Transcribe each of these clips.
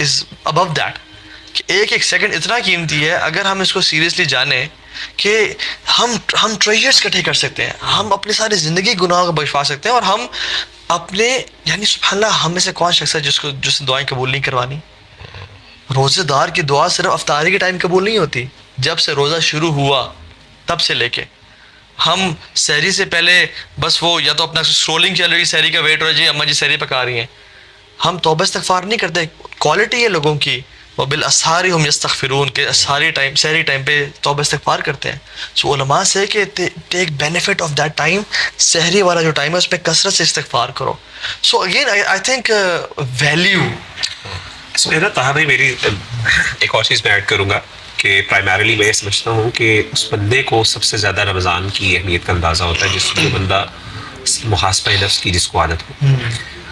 Is above that. کہ ایک ایک سیکنڈ اتنا قیمتی ہے. اگر ہم اس کو سیریسلی جانیں کہ ہم ٹریجرز اکٹھے کر سکتے ہیں, ہم اپنی ساری زندگی گناہوں کو بخشوا سکتے ہیں, اور ہم اپنے یعنی سبحان اللہ ہم میں سے کون شخص ہے جس نے دعائیں قبول نہیں کروانی. روزے دار کی دعا صرف افطاری کے ٹائم قبول نہیں ہوتی, جب سے روزہ شروع ہوا تب سے لے کے. ہم سحری سے پہلے بس وہ یا تو اپنا اسکرولنگ چل رہی, سحری کا ویٹ ہو رہا ہے, جی اماں جی سحری پکا رہی ہیں, ہم توبہ استغفار نہیں کرتے. کوالٹی ہے لوگوں کی وبالاسحار هم یستغفرون کہ ساری ٹائم سحری ٹائم پہ توبہ استغفار کرتے ہیں. سو علماء سے کہ ٹیک بینیفٹ آف دیٹ ٹائم, سحری والا جو ٹائم ہے اس پہ کثرت سے استغفار کرو. So again I think value اس میں نا تاہم میری ایک اور چیز میں ایڈ کروں گا کہ پرائمریلی میں یہ سمجھتا ہوں کہ اس بندے کو سب سے زیادہ رمضان کی اہمیت کا اندازہ ہوتا ہے جس جو بندہ محاسبہ نفس کی جس کو عادت ہو.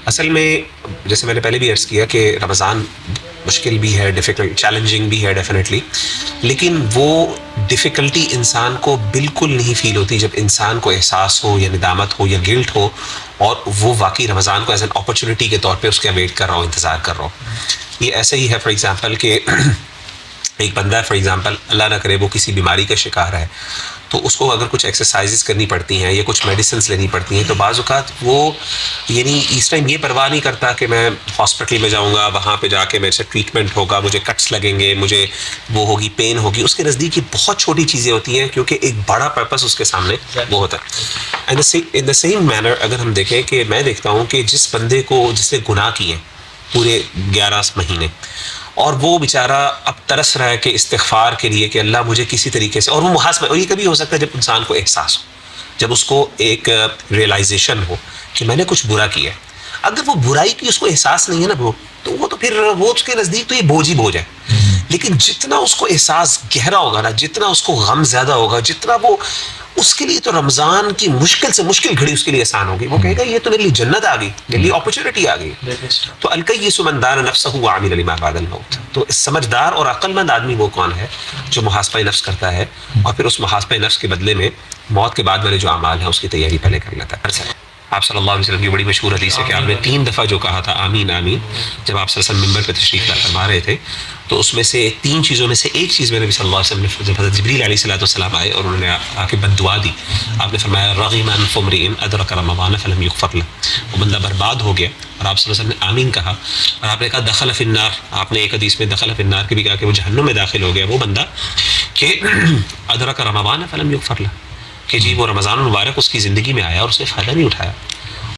اصل میں جیسے میں نے پہلے بھی عرض کیا کہ رمضان مشکل بھی ہے, ڈیفیکلٹ چیلنجنگ بھی ہے ڈیفینیٹلی, لیکن وہ ڈیفیکلٹی انسان کو بالکل نہیں فیل ہوتی جب انسان کو احساس ہو یا ندامت ہو یا گلٹ ہو, اور وہ واقعی رمضان کو ایز این اپرچونٹی کے طور پہ اس کا ویٹ کر رہا ہو, انتظار کر رہا ہو. یہ ایسے ہی ہے فار ایگزامپل کہ ایک بندہ ہے فار ایگزامپل اللہ نہ کرے وہ کسی بیماری کا شکار ہے, تو اس کو اگر کچھ ایکسرسائزز کرنی پڑتی ہیں یا کچھ میڈیسنس لینی پڑتی ہیں, تو بعض اوقات وہ یعنی اس ٹائم یہ پرواہ نہیں کرتا کہ میں ہاسپٹل میں جاؤں گا, وہاں پہ جا کے میرے سے ٹریٹمنٹ ہوگا, مجھے کٹس لگیں گے, مجھے وہ ہوگی, پین ہوگی. اس کے نزدیک یہ بہت چھوٹی چیزیں ہوتی ہیں کیونکہ ایک بڑا پرپس اس کے سامنے وہ ہوتا ہے. ان دا سیم مینر اگر ہم دیکھیں کہ میں دیکھتا ہوں کہ جس بندے کو جس نے گناہ کیے پورے 11 مہینے, اور وہ بیچارہ اب ترس رہا ہے کہ استغفار کے لیے کہ اللہ مجھے کسی طریقے سے, اور وہ محاسبہ, اور یہ کبھی ہو سکتا ہے جب انسان کو احساس ہو, جب اس کو ایک ریئلائزیشن ہو کہ میں نے کچھ برا کیا ہے. اگر وہ برائی کی اس کو احساس نہیں ہے نا تو پھر وہ اس کے نزدیک تو یہ بوجھ ہی بوجھ ہے. لیکن جتنا اس کو احساس گہرا ہوگا نا, جتنا اس کو غم زیادہ ہوگا, جتنا وہ اس کے لیے تو رمضان کی مشکل سے مشکل گھڑی اس کے لیے آسان ہوگی. وہ کہے گا یہ تو میرے لیے جنت آ گئی, میرے لیے اپرچونٹی آ گئی. تو الکیس من دان نفسہ وعمل لما بعد الموت. تو سمجھدار اور عقل مند آدمی وہ کون ہے جو محاسبہ نفس کرتا ہے اور پھر اس محاسبہ نفس کے بدلے میں موت کے بعد والے جو اعمال ہیں اس کی تیاری پہلے کر لیتا ہے. آپ صلی اللہ علیہ وسلم کی بڑی مشہور حدیث ہے کہ آپ نے 3 دفعہ جو کہا تھا آمین آمین, جب آپ صلی اللہ علیہ وسلم ممبر پہ تشریف فرما رہے تھے, تو اس میں سے 3 چیزوں میں سے ایک چیز میں نبی صلی اللہ علیہ وسلم نے, جب حضرت جبریل علیہ السلام آئے اور انہوں نے آ کے بد دعا دی, آپ نے فرمایا رغم انف امرئ ادرک رمضان فلم یغفر له, وہ بندہ برباد ہو گیا. اور آپ صلی اللہ علیہ وسلم نے آمین کہا, اور آپ نے کہا دخل فی النار, آپ نے ایک حدیث میں دخل فی النار کے بھی کہا کہ وہ جہنم میں داخل ہو گیا وہ بندہ کہ ادرک رمضان فلم یغفر له, کہ جی وہ رمضان المبارک اس کی زندگی میں آیا اور اس نے فائدہ نہیں اٹھایا.